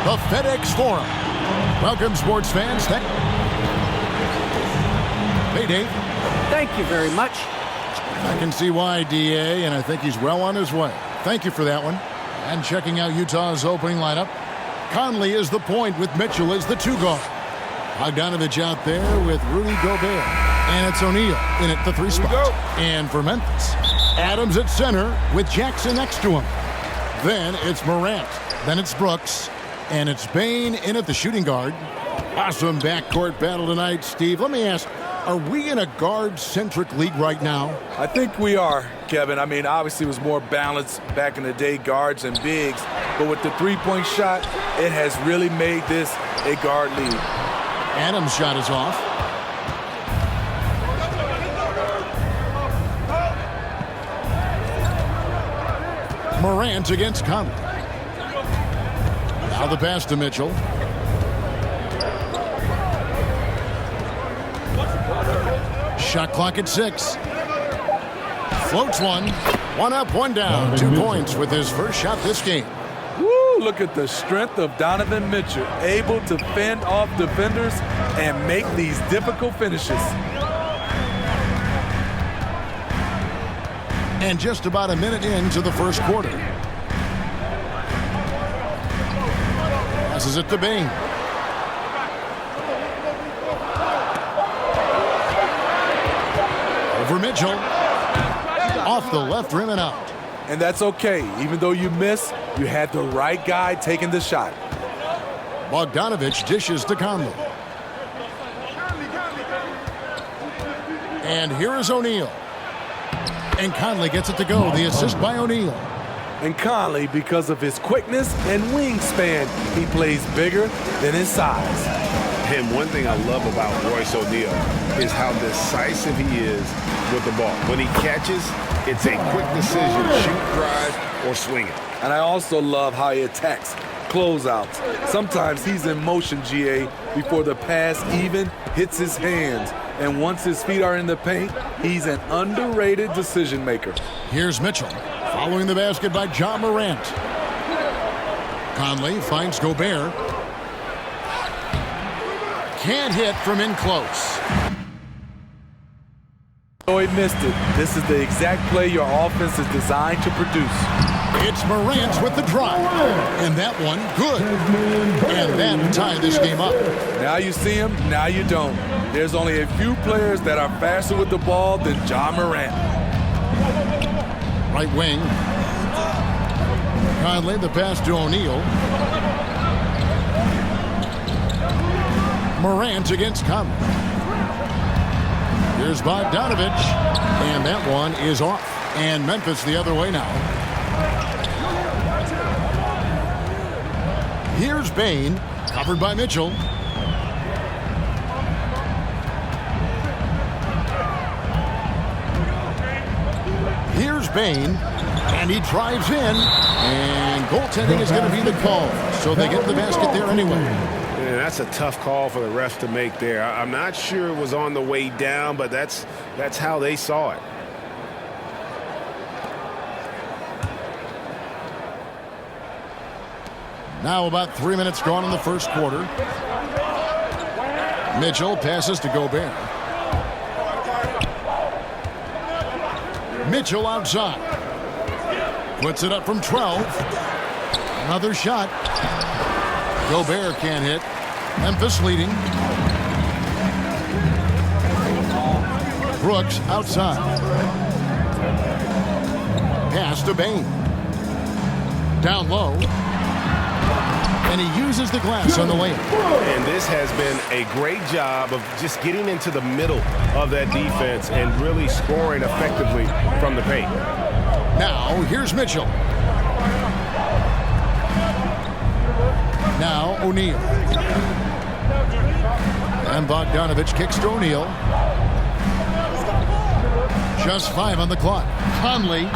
the FedEx Forum. Welcome, sports fans. Hey, Dave. Thank you very much. I can see why, DA, and I think he's well on his way. Thank you for that one. And checking out Utah's opening lineup, Conley is the point with Mitchell as the 2 guard. Bogdanovich out there with Rudy Gobert. And it's O'Neal in at the 3 spot. And for Memphis, Adams at center with Jackson next to him. Then it's Morant. Then it's Brooks. And it's Bane in at the shooting guard. Awesome backcourt battle tonight, Steve. Let me ask, are we in a guard-centric league right now? I think we are, Kevin. I mean, obviously it was more balanced back in the day, guards and bigs. But with the three-point shot, it has really made this a guard league. Adams' shot is off. Morant against Conley. Now the pass to Mitchell. Shot clock at 6. Floats one. 1 up, 1 down. 2 points with his first shot this game. Woo, look at the strength of Donovan Mitchell, able to fend off defenders and make these difficult finishes. And just about a minute into the first quarter. Passes it to Bane. Over Mitchell. Off the left rim and out. And that's okay. Even though you miss, you had the right guy taking the shot. Bogdanovich dishes to Conley. And here is O'Neal. And Conley gets it to go. The assist by O'Neal. And Conley, because of his quickness and wingspan, he plays bigger than his size. And one thing I love about Royce O'Neal is how decisive he is with the ball. When he catches, it's a quick decision, shoot, drive, or swing it. And I also love how he attacks closeouts. Sometimes he's in motion, GA, before the pass even hits his hands. And once his feet are in the paint, he's an underrated decision maker. Here's Mitchell, following the basket by Ja Morant. Conley finds Gobert. Can't hit from in close. Oh, he missed it. This is the exact play your offense is designed to produce. It's Morant with the drive. And that one, good. And that tied this game up. Now you see him, now you don't. There's only a few players that are faster with the ball than Ja Morant. Right wing. Conley, the pass to O'Neal. Morant against Conley. Here's Bogdanovich. And that one is off. And Memphis the other way now. Here's Bane, covered by Mitchell. Here's Bane, and he drives in, and goaltending is going to be the call. So they get the basket there anyway. And that's a tough call for the refs to make there. I'm not sure it was on the way down, but that's how they saw it. Now about 3 minutes gone in the first quarter. Mitchell passes to Gobert. Mitchell outside. Puts it up from 12. Another shot. Gobert can't hit. Memphis leading. Brooks outside. Pass to Bane. Down low. And he uses the glass on the lane. And this has been a great job of just getting into the middle of that defense and really scoring effectively from the paint. Now, here's Mitchell. Now, O'Neal. And Bogdanovich kicks to O'Neal. Just 5 on the clock. Conley,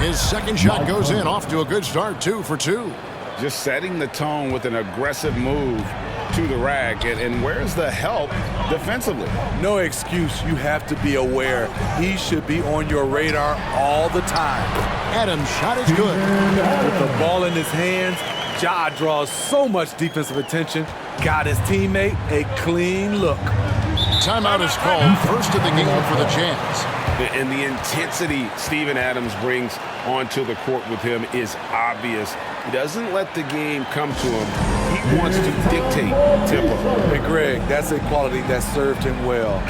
his second shot goes in. Off to a good start, 2 for 2. Just setting the tone with an aggressive move to the rack. And where's the help defensively? No excuse. You have to be aware. He should be on your radar all the time. Adams' shot is good. With the ball in his hands, Ja draws so much defensive attention. Got his teammate a clean look. Timeout is called, first of the game for the Jazz. And the intensity Steven Adams brings onto the court with him is obvious. He doesn't let the game come to him. He wants to dictate tempo. Hey, Greg, that's a quality that served him well.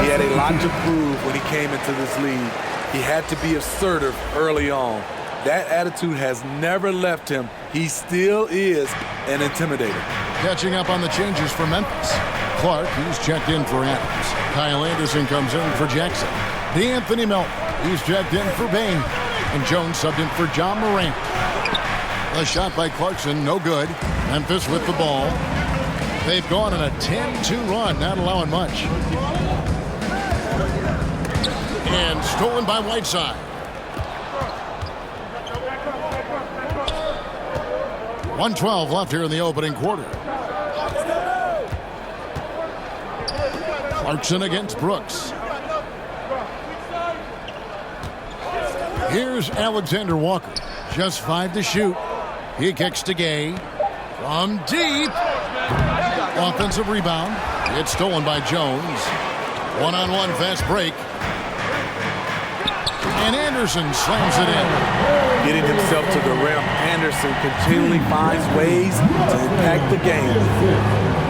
He had a lot to prove when he came into this league. He had to be assertive early on. That attitude has never left him. He still is an intimidator. Catching up on the changes for Memphis. Clark, he's checked in for Adams. Kyle Anderson comes in for Jackson. D'Anthony Melton, he's checked in for Bain. And Jones subbed in for John Morant. A shot by Clarkson, no good. Memphis with the ball. They've gone on a 10-2 run, not allowing much. And stolen by Whiteside. 1:12 left here in the opening quarter. Clarkson against Brooks. Here's Alexander Walker. Just 5 to shoot. He kicks to Gay. From deep. Offensive rebound. It's stolen by Jones. One-on-one fast break. And Anderson slams it in. Getting himself to the rim, Anderson continually finds ways to impact the game.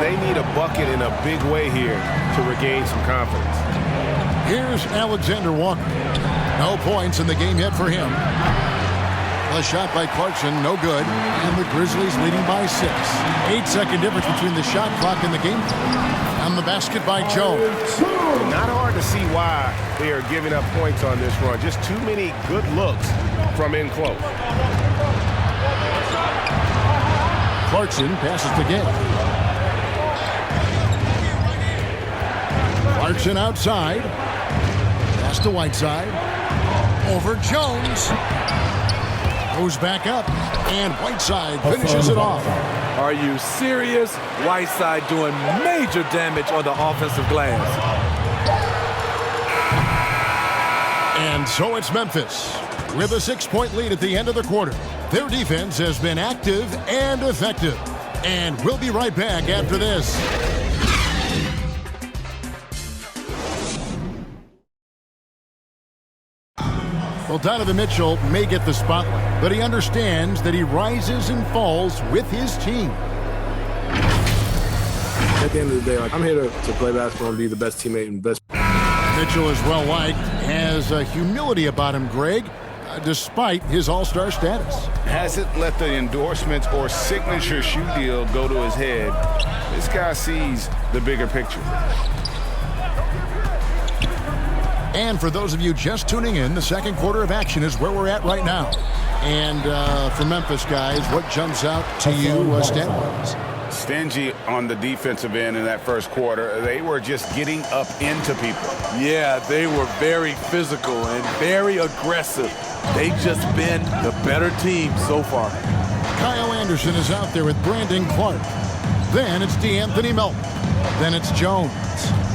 They need a bucket in a big way here to regain some confidence. Here's Alexander Walker. No points in the game yet for him. A shot by Clarkson, no good. And the Grizzlies leading by 6. 8-second difference between the shot clock and the game. And the basket by Jones. Not hard to see why they are giving up points on this run. Just too many good looks from in close. Clarkson passes to Gay. Clarkson outside. Pass to Whiteside. Over Jones. Goes back up. And Whiteside finishes it off. Are you serious? Whiteside doing major damage on the offensive glass. And so it's Memphis with a 6-point lead at the end of the quarter. Their defense has been active and effective. And we'll be right back after this. Well, Donovan Mitchell may get the spotlight, but he understands that he rises and falls with his team. At the end of the day, I'm here to play basketball and be the best teammate and best. Mitchell is well liked, has a humility about him, Greg, despite his all-star status. Hasn't let the endorsements or signature shoe deal go to his head. This guy sees the bigger picture. And for those of you just tuning in, the second quarter of action is where we're at right now. And for Memphis guys, what jumps out to you stat-wise? Stingy on the defensive end in that first quarter. They were just getting up into people. Yeah, they were very physical and very aggressive. They've just been the better team so far. Kyle Anderson is out there with Brandon Clark. Then it's D'Anthony Melton. Then it's Jones.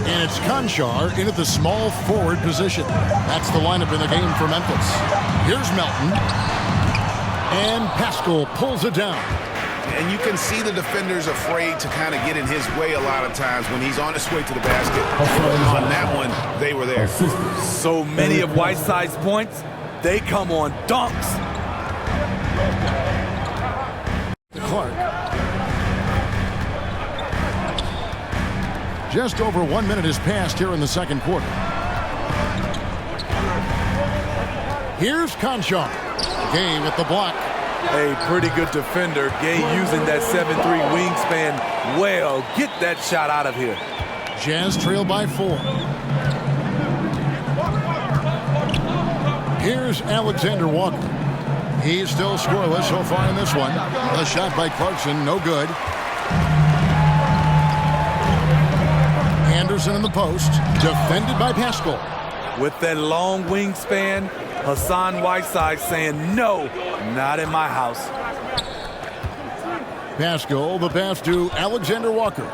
And it's Conchar in at the small forward position. That's the lineup in the game for Memphis. Here's Melton. And Pascal pulls it down. And you can see the defenders afraid to kind of get in his way a lot of times when he's on his way to the basket. On that one, they were there. So many of Whiteside's points, they come on dunks. Clark. Just over 1 minute has passed here in the second quarter. Here's Conchar. Gay with the block. A pretty good defender. Gay using that 7'3" wingspan well. Get that shot out of here. Jazz trail by 4. Here's Alexander Walker. He's still scoreless so far in this one. A shot by Clarkson, no good. Anderson in the post, defended by Pascal. With that long wingspan, Hassan Whiteside saying, no, not in my house. Pascal, the pass to Alexander Walker.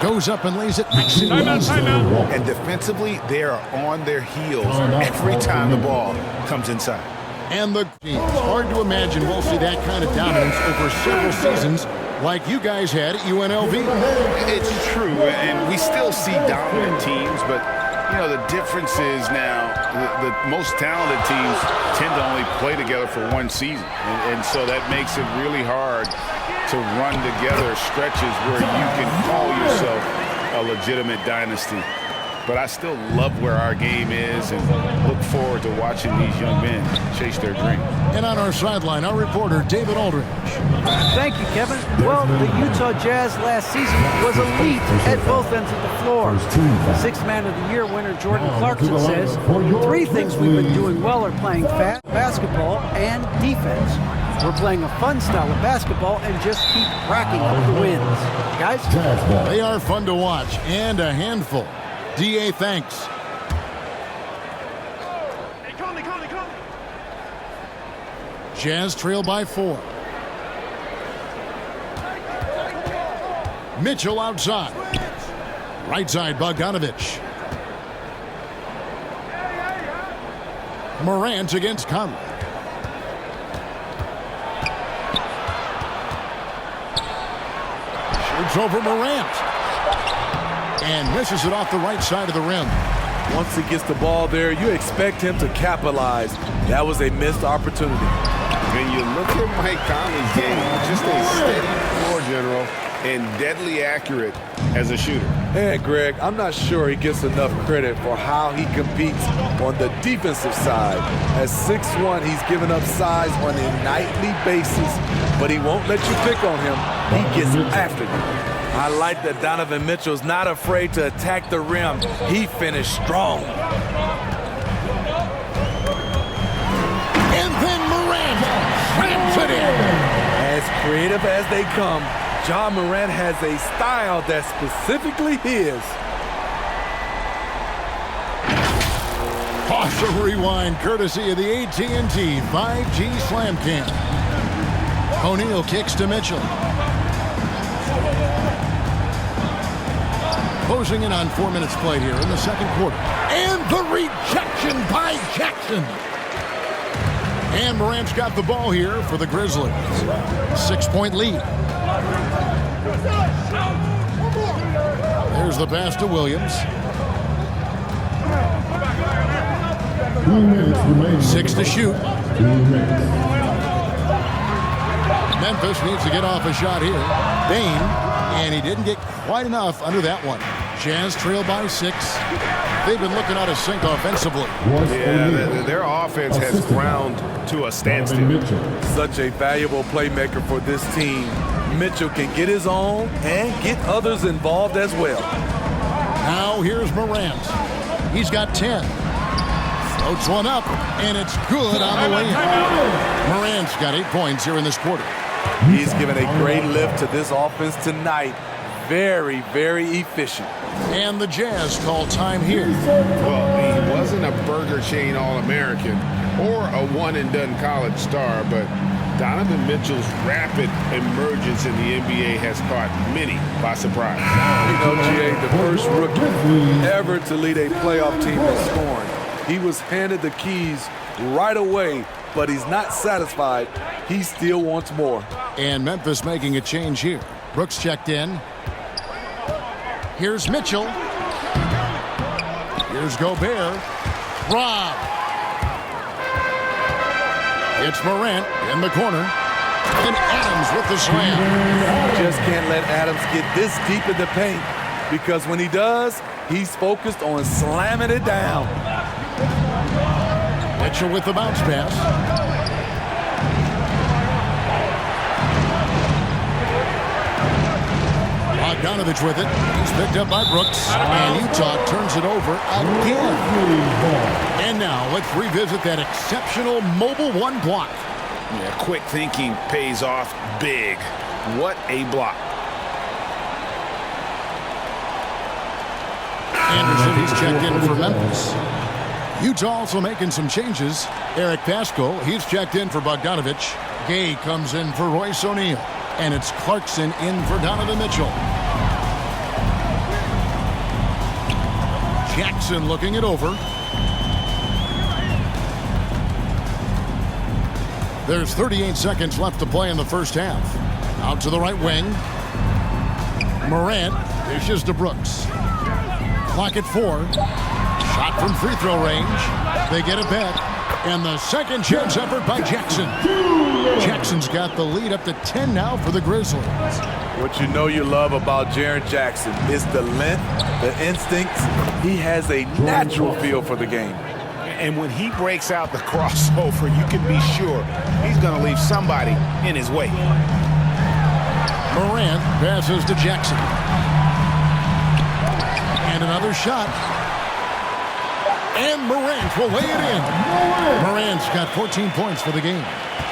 Goes up and lays it nice and easy. And defensively, they are on their heels every time the ball comes inside. And it's hard to imagine we'll see that kind of dominance over several seasons like you guys had at UNLV. It's true, and we still see dominant teams, but you know, the difference is now the most talented teams tend to only play together for one season. And so that makes it really hard to run together stretches where you can call yourself a legitimate dynasty. But I still love where our game is and look forward to watching these young men chase their dream. And on our sideline, our reporter, David Aldridge. Thank you, Kevin. Well, the Utah Jazz last season was elite at both ends of the floor. Sixth Man of the Year winner Jordan Clarkson says, 3 things we've been doing well are playing fast basketball and defense. We're playing a fun style of basketball and just keep racking up the wins. Guys? They are fun to watch and a handful. DA, thanks. Jazz trail by 4. Mitchell outside. Right side, Bogdanovich. Morant against Conley. Shoots over Morant. And misses it off the right side of the rim. Once he gets the ball there, you expect him to capitalize. That was a missed opportunity. When you look at Mike Conley's game, just a steady floor general and deadly accurate as a shooter. And Greg, I'm not sure he gets enough credit for how he competes on the defensive side. At 6'1", he's given up size on a nightly basis, but he won't let you pick on him. He gets after you. I like that Donovan Mitchell's not afraid to attack the rim. He finished strong. And then Morant slams it in. As creative as they come, Ja Morant has a style that's specifically his. Awesome rewind courtesy of the AT&T 5G Slam Cam. O'Neal kicks to Mitchell. Closing in on 4 minutes played here in the second quarter. And the rejection by Jackson. And Morant's got the ball here for the Grizzlies. 6-point lead. There's the pass to Williams. 6 to shoot. Memphis needs to get off a shot here. Bain, and he didn't get quite enough under that one. Jazz trail by 6. They've been looking out of sync offensively. Yeah, their offense has ground to a standstill. Such a valuable playmaker for this team. Mitchell can get his own and get others involved as well. Now here's Morant. He's got 10. Floats one up, and it's good on the way in. Morant's got 8 points here in this quarter. He's given a great lift to this offense tonight. Very, very efficient. And the Jazz call time here. Well, he wasn't a Burger Chain All-American or a one-and-done college star, but Donovan Mitchell's rapid emergence in the NBA has caught many by surprise. You know, GA, the first rookie ever to lead a playoff team in scoring. He was handed the keys right away, but he's not satisfied. He still wants more. And Memphis making a change here. Brooks checked in. Here's Mitchell. Here's Gobert. Rob. It's Morant in the corner. And Adams with the slam. You just can't let Adams get this deep in the paint, because when he does, he's focused on slamming it down. Mitchell with the bounce pass. Bogdanovich with it. He's picked up by Brooks. And Utah turns it over again. And now let's revisit that exceptional mobile one block. Yeah, quick thinking pays off big. What a block. Anderson, he's checked in for Memphis. Utah also making some changes. Eric Paschal, he's checked in for Bogdanovich. Gay comes in for Royce O'Neal. And it's Clarkson in for Donovan Mitchell. Jackson looking it over. There's 38 seconds left to play in the first half. Out to the right wing. Morant dishes to Brooks. Clock at 4. Shot from free throw range. They get it back. And the second chance effort by Jackson. Jackson's got the lead up to 10 now for the Grizzlies. What you know you love about Jaren Jackson is the length, the instincts. He has a natural feel for the game. And when he breaks out the crossover, you can be sure he's going to leave somebody in his way. Morant passes to Jackson. And another shot. And Morant will lay it in. Morant's got 14 points for the game.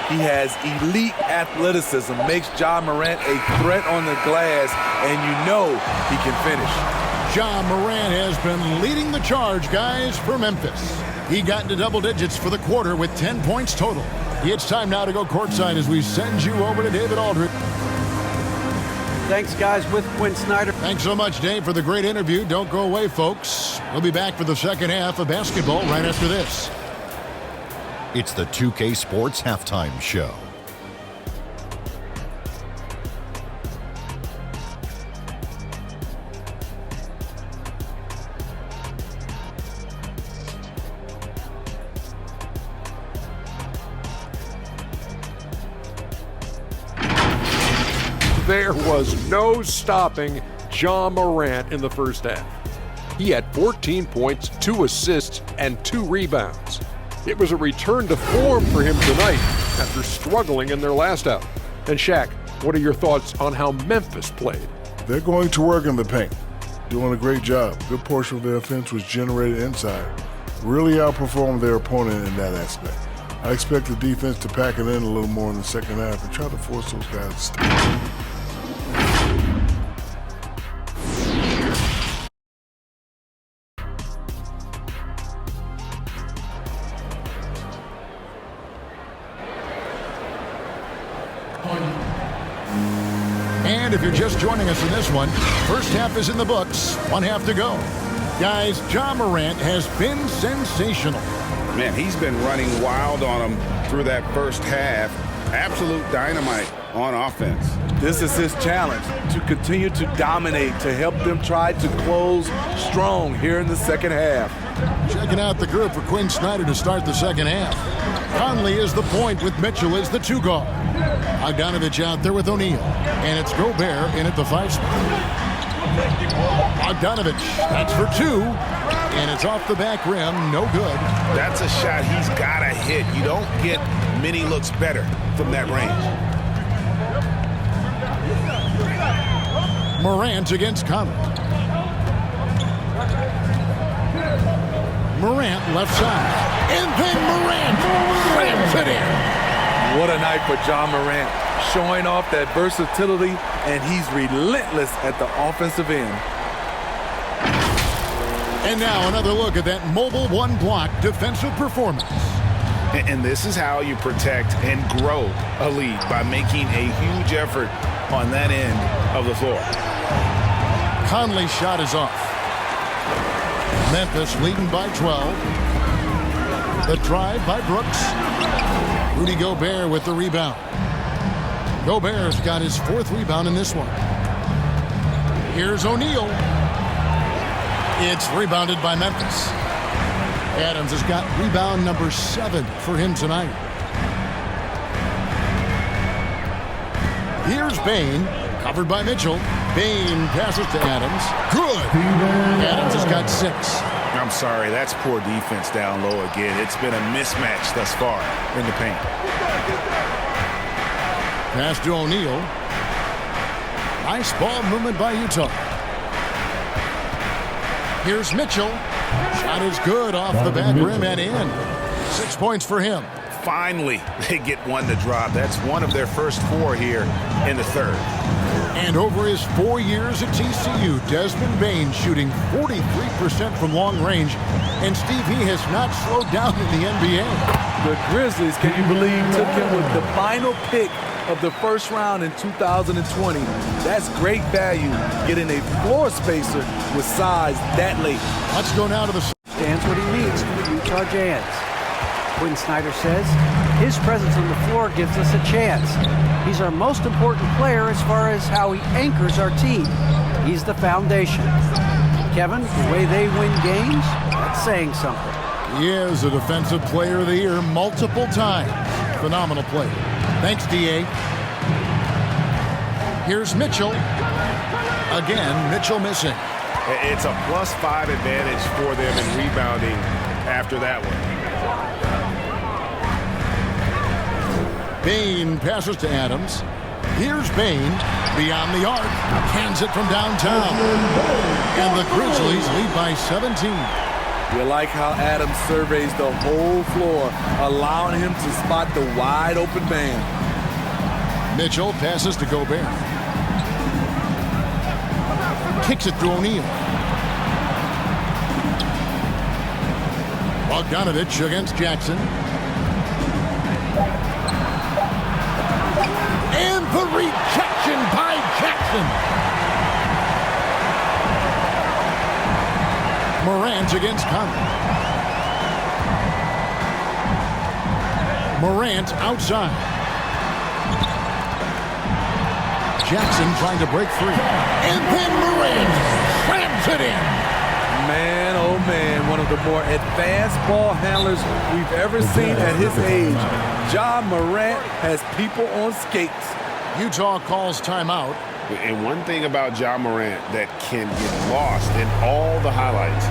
He has elite athleticism, makes Ja Morant a threat on the glass, and you know he can finish. Ja Morant has been leading the charge, guys, for Memphis. He got into double digits for the quarter with 10 points total. It's time now to go courtside as we send you over to David Aldridge. Thanks, guys, with Quinn Snyder. Thanks so much, Dave, for the great interview. Don't go away, folks. We'll be back for the second half of basketball right after this. It's the 2K Sports Halftime Show. There was no stopping Ja Morant in the first half. He had 14 points, 2 assists, and 2 rebounds. It was a return to form for him tonight after struggling in their last out. And Shaq, what are your thoughts on how Memphis played? They're going to work in the paint, doing a great job. Good portion of their offense was generated inside. Really outperformed their opponent in that aspect. I expect the defense to pack it in a little more in the second half and try to force those guys to stop. And if you're just joining us in this one, first half is in the books. 1 half to go. Guys, Ja Morant has been sensational. Man, he's been running wild on them through that first half. Absolute dynamite on offense. This is his challenge, to continue to dominate, to help them try to close strong here in the second half. Checking out the group for Quinn Snyder to start the second half. Conley is the point with Mitchell as the 2 guard. Bogdanovich out there with O'Neal. And it's Gobert in at the 5 spot. Bogdanovich, that's for 2. And it's off the back rim, no good. That's a shot he's got to hit. You don't get many looks better from that range. Morant against Conley. Morant left side. And then Morant slams it in. What a night for Ja Morant, showing off that versatility, and he's relentless at the offensive end. And now another look at that mobile one-block defensive performance. And this is how you protect and grow a lead, by making a huge effort on that end of the floor. Conley's shot is off. Memphis leading by 12. The drive by Brooks. Rudy Gobert with the rebound. Gobert's got his 4th rebound in this one. Here's O'Neal. It's rebounded by Memphis. Adams has got rebound number 7 for him tonight. Here's Bain, covered by Mitchell. Bain passes to Adams. Good. Adams has got 6. I'm sorry, that's poor defense down low again. It's been a mismatch thus far in the paint. Pass to O'Neal. Nice ball movement by Utah. Here's Mitchell. Shot is good off the back rim and in. 6 points for him. Finally, they get one to drop. That's one of their first 4 here in the third. And over his 4 years at TCU, Desmond Bain shooting 43% from long range. And Steve, he has not slowed down in the NBA. The Grizzlies, can you believe, took him with the final pick of the first round in 2020. That's great value, getting a floor spacer with size that late. Let's go now to the... Stands what he needs for the Utah Jazz. Quinn Snyder says. His presence on the floor gives us a chance. He's our most important player as far as how he anchors our team. He's the foundation. Kevin, the way they win games, that's saying something. He is a Defensive Player of the Year multiple times. Phenomenal player. Thanks, D.A. Here's Mitchell. Again, Mitchell missing. It's a +5 advantage for them in rebounding after that one. Bain passes to Adams. Here's Bain beyond the arc. Hands it from downtown. And the Grizzlies lead by 17. You like how Adams surveys the whole floor, allowing him to spot the wide open man. Mitchell passes to Gobert. Kicks it to O'Neal. Bogdanovich against Jackson. And the rejection by Jackson. Morant against Conley. Morant outside. Jackson trying to break free. And then Morant slams it in. Man, oh man, one of the more advanced ball handlers we've ever seen at his age. Ja Morant has people on skates. Utah calls timeout. And one thing about Ja Morant that can get lost in all the highlights,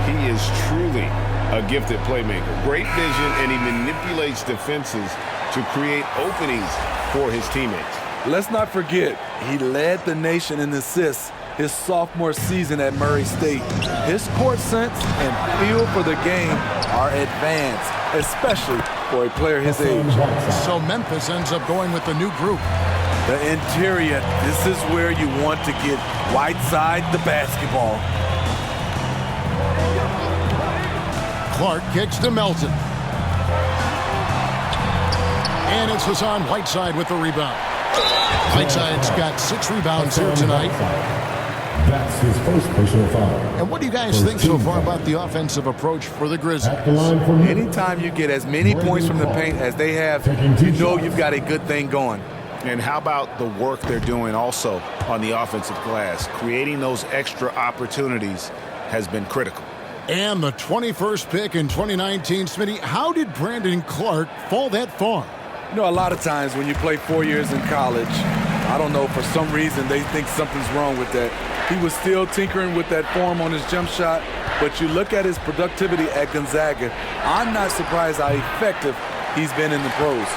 he is truly a gifted playmaker. Great vision, and he manipulates defenses to create openings for his teammates. Let's not forget, he led the nation in assists his sophomore season at Murray State. His court sense and feel for the game are advanced, especially for a player his age. So Memphis ends up going with the new group. The interior, this is where you want to get Whiteside the basketball. Clark kicks to Melton. And it's Hassan Whiteside with the rebound. Whiteside's got 6 rebounds here tonight. That's his first personal foul. And what do you guys think so far about the offensive approach for the Grizzlies? Anytime you get as many points from the paint as they have, you know you've got a good thing going. And how about the work they're doing also on the offensive glass? Creating those extra opportunities has been critical. And the 21st pick in 2019, Smitty, how did Brandon Clark fall that far? You know, a lot of times when you play 4 years in college, I don't know, for some reason they think something's wrong with that. He was still tinkering with that form on his jump shot, but you look at his productivity at Gonzaga, I'm not surprised how effective he's been in the pros.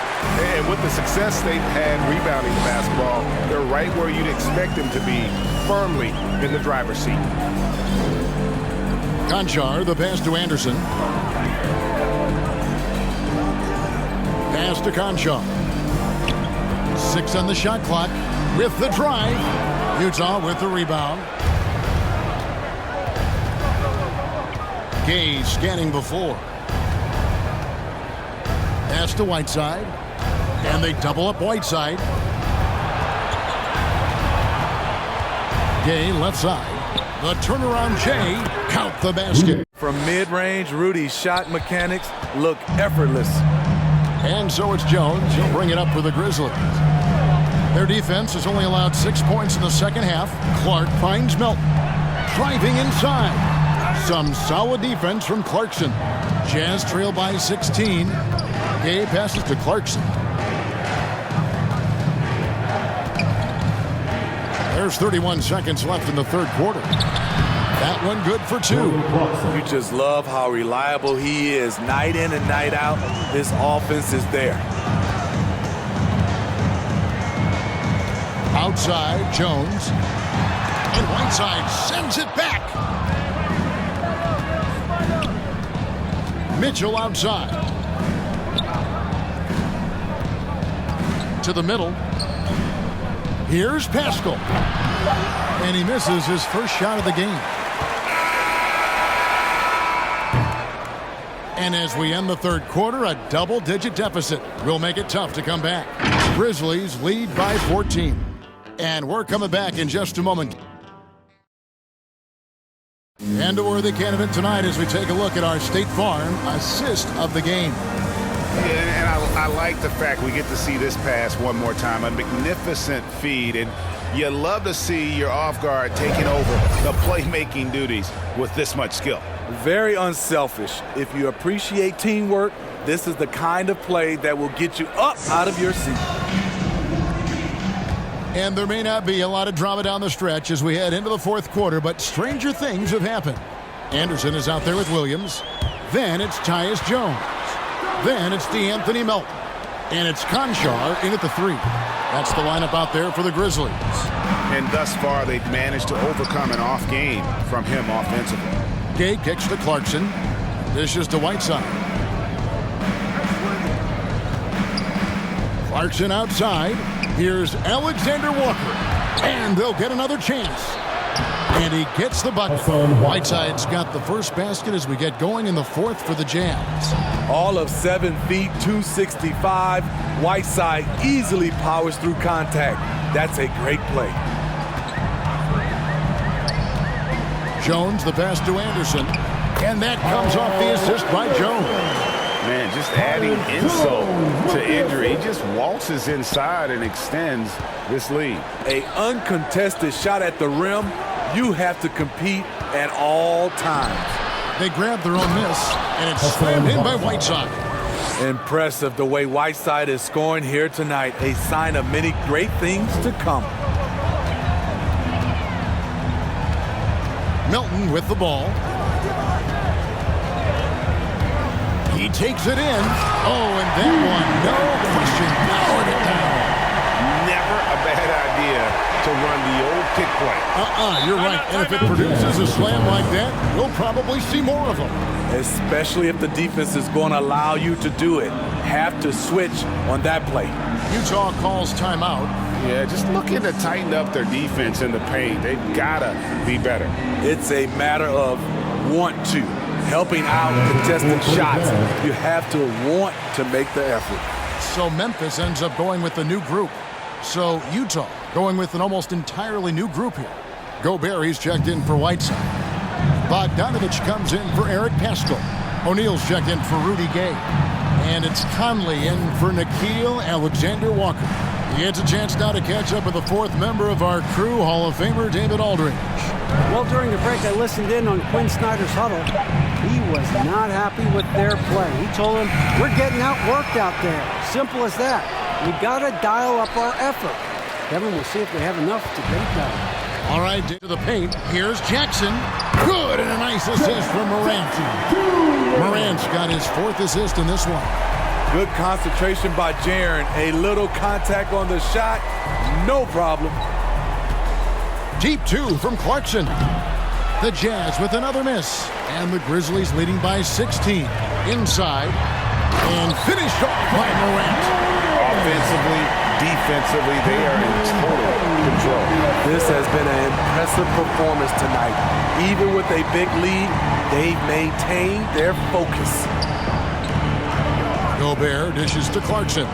And with the success they've had rebounding the basketball, they're right where you'd expect them to be, firmly in the driver's seat. Conchar, the pass to Anderson. Pass to Conchar. 6 on the shot clock with the drive. Utah with the rebound. Gay scanning the floor. Pass to Whiteside. And they double up Whiteside. Gay left side. The turnaround Jay. Count the basket. From mid-range, Rudy's shot mechanics look effortless. And so it's Jones. He'll bring it up for the Grizzlies. Their defense has only allowed 6 points in the second half. Clark finds Melton. Driving inside. Some solid defense from Clarkson. Jazz trail by 16. Gay passes to Clarkson. There's 31 seconds left in the third quarter. That one good for 2. You just love how reliable he is. Night in and night out, his offense is there. Outside, Jones. And Whiteside sends it back. Mitchell outside. To the middle. Here's Pascal. And he misses his first shot of the game. And as we end the third quarter, a double-digit deficit will make it tough to come back. Grizzlies lead by 14. And we're coming back in just a moment. And a worthy candidate tonight as we take a look at our State Farm assist of the game. And I like the fact we get to see this pass one more time. A magnificent feed, and you love to see your off guard taking over the playmaking duties with this much skill. Very unselfish. If you appreciate teamwork, this is the kind of play that will get you up out of your seat. And there may not be a lot of drama down the stretch as we head into the fourth quarter, but stranger things have happened. Anderson is out there with Williams. Then it's Tyus Jones. Then it's DeAnthony Melton. And it's Conchar in at the 3. That's the lineup out there for the Grizzlies. And thus far, they've managed to overcome an off game from him offensively. Gay kicks to Clarkson. Dishes to Whiteside. Clarkson outside. Here's Alexander Walker. And they'll get another chance. And he gets the bucket. Whiteside's got the first basket as we get going in the fourth for the Jazz. All of 7 feet, 265. Whiteside easily powers through contact. That's a great play. Jones, the pass to Anderson. And that comes off the assist by Jones. Man, just adding insult to injury. He just waltzes inside and extends this lead. An uncontested shot at the rim. You have to compete at all times. They grab their own miss, and it's slammed in by Whiteside. Impressive the way Whiteside is scoring here tonight. A sign of many great things to come. Melton with the ball. He takes it in. Oh, and that one, no question, powered it down. Never a bad idea to run the old kick play. You're right. And if it produces a slam like that, we'll probably see more of them. Especially if the defense is going to allow you to do it. Have to switch on that play. Utah calls timeout. Yeah, just looking to tighten up their defense in the paint. They've got to be better. It's a matter of want to. Helping out contested shots. You have to want to make the effort. So Memphis ends up going with the new group. So Utah going with an almost entirely new group here. Gobert, he's checked in for Whiteside. Bogdanovich comes in for Eric Paschall. O'Neal's checked in for Rudy Gay. And it's Conley in for Nickeil Alexander-Walker. He gets a chance now to catch up with the fourth member of our crew, Hall of Famer David Aldridge. Well, during the break, I listened in on Quinn Snyder's huddle. He was not happy with their play. He told them, we're getting outworked out there. Simple as that. We got to dial up our effort. Kevin, we'll see if they have enough to get it done. All right, to the paint. Here's Jackson. Good, and a nice assist from Morant. Morant's got his 4th assist in this one. Good concentration by Jaren. A little contact on the shot. No problem. Deep 2 from Clarkson. The Jazz with another miss. And the Grizzlies leading by 16. Inside. And finished off by Morant. Offensively, defensively, they are in total control. This has been an impressive performance tonight. Even with a big lead, they've maintained their focus. Gobert dishes to Clarkson.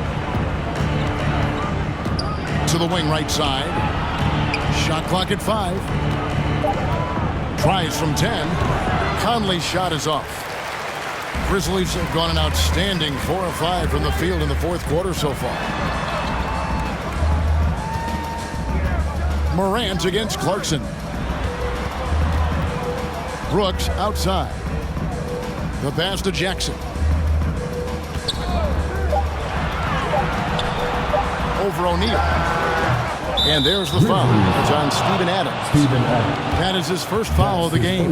To the wing right side. Shot clock at 5. Tries from 10. Conley's shot is off. Grizzlies have gone an outstanding 4 of 5 from the field in the fourth quarter so far. Morant against Clarkson. Brooks outside. The pass to Jackson. Over O'Neal. And there's the foul. It's on Steven Adams. That is his first foul of the game.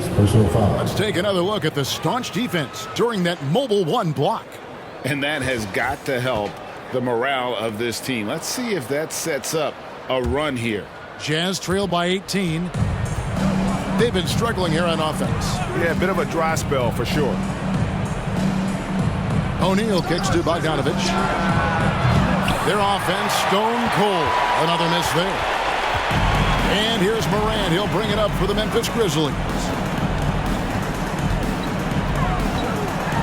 Let's take another look at the staunch defense during that mobile 1 block. And that has got to help the morale of this team. Let's see if that sets up a run here. Jazz trail by 18. They've been struggling here on offense. Yeah, a bit of a dry spell for sure. O'Neal kicks to Bogdanovich. Their offense stone cold. Another miss there. And here's Morant. He'll bring it up for the Memphis Grizzlies.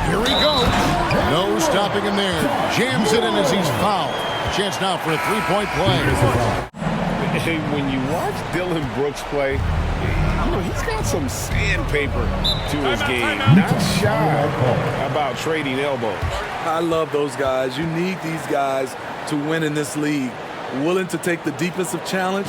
Here he goes. No stopping him there. Jams it in as he's fouled. Chance now for a 3-point play. when you watch Dylan Brooks play, you know, he's got some sandpaper to his game. Not shy about trading elbows. I love those guys. You need these guys to win in this league. Willing to take the defensive challenge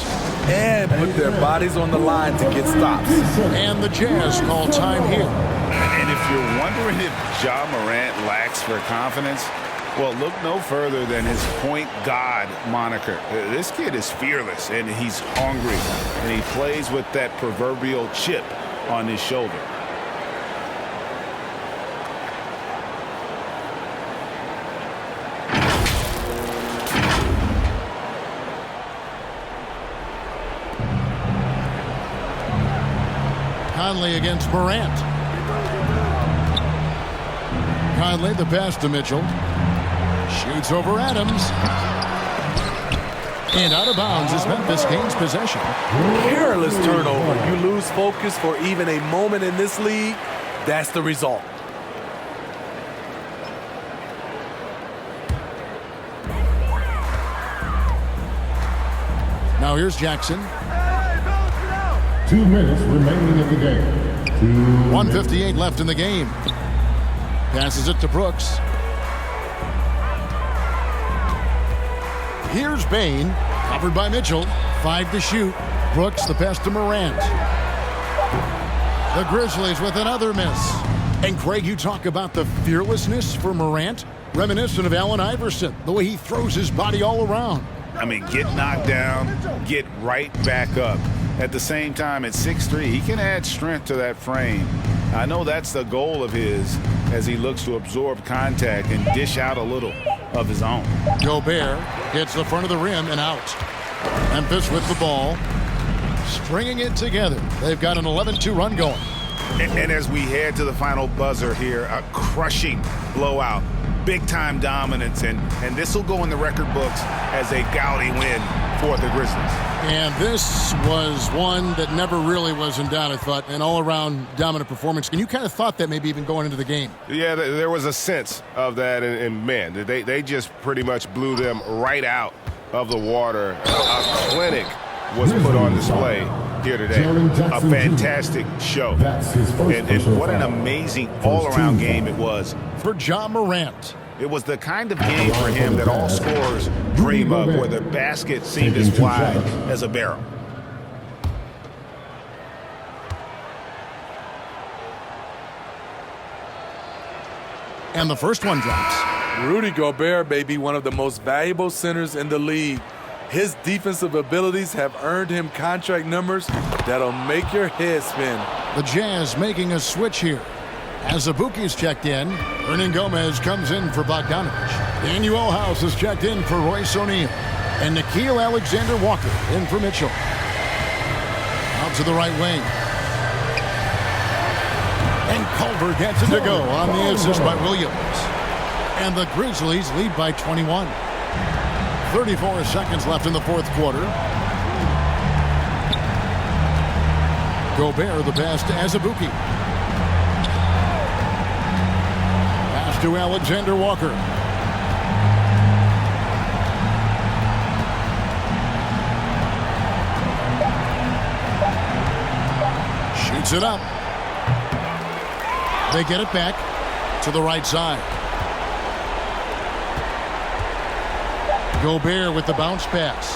and put their bodies on the line to get stops. And the Jazz call time here. And if you're wondering if Ja Morant lacks for confidence, well, look no further than his point god moniker. This kid is fearless, and he's hungry, and he plays with that proverbial chip on his shoulder. Conley against Morant. Conley, the pass to Mitchell. Shoots over Adams. And out of bounds as Memphis gains possession. Careless turnover. You lose focus for even a moment in this league. That's the result. Now here's Jackson. 2 minutes remaining in the game. 1:58 left in the game. Passes it to Brooks. Here's Bain, covered by Mitchell. 5 to shoot. Brooks, the pass to Morant. The Grizzlies with another miss. And Craig, you talk about the fearlessness for Morant, reminiscent of Allen Iverson, the way he throws his body all around. I mean, get knocked down, get right back up. At the same time, at 6'3", he can add strength to that frame. I know that's the goal of his as he looks to absorb contact and dish out a little of his own. Gobert gets the front of the rim and out. Memphis with the ball, stringing it together. They've got an 11-2 run going. And as we head to the final buzzer here, a crushing blowout, big-time dominance, and this will go in the record books as a gaudy win for the Grizzlies. And this was one that never really was in doubt, I thought, an all-around dominant performance. And you kind of thought that maybe even going into the game. Yeah, there was a sense of that, and man, they just pretty much blew them right out of the water. A clinic was put on display here today. A fantastic show. And what an amazing all-around game it was. For Ja Morant. It was the kind of game for him that all scorers dream of, where the basket seemed as wide as a barrel. And the first one drops. Rudy Gobert may be one of the most valuable centers in the league. His defensive abilities have earned him contract numbers that'll make your head spin. The Jazz making a switch here. As Azubuike's checked in, Hernan Gomez comes in for Bogdanovich. Daniel House is checked in for Royce O'Neal. And Nickeil Alexander-Walker in for Mitchell. Out to the right wing. And Culver gets it to go on the assist by Williams. And the Grizzlies lead by 21. 34 seconds left in the fourth quarter. Gobert the pass to Azubuike. Pass to Alexander-Walker. Shoots it up. They get it back to the right side. Gobert with the bounce pass.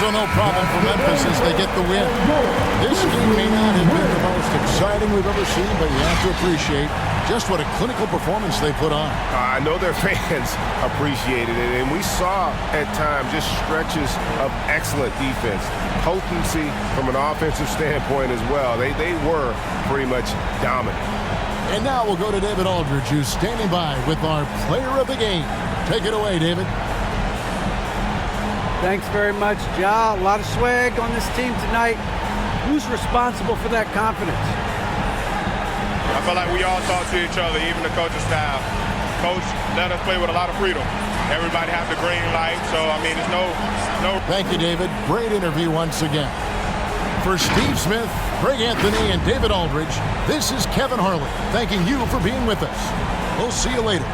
So no problem for Memphis as they get the win. This game may not have been the most exciting we've ever seen, but you have to appreciate just what a clinical performance they put on. I know their fans appreciated it, and we saw at times just stretches of excellent defense. Potency from an offensive standpoint as well. They were pretty much dominant. And now we'll go to David Aldridge, who's standing by with our player of the game. Take it away, David. Thanks very much, Ja. A lot of swag on this team tonight. Who's responsible for that confidence? I feel like we all talk to each other, even the coaching staff. Coach let us play with a lot of freedom. Everybody has the green light, so, I mean, there's no... Thank you, David. Great interview once again. For Steve Smith, Greg Anthony, and David Aldridge, this is Kevin Harlan thanking you for being with us. We'll see you later.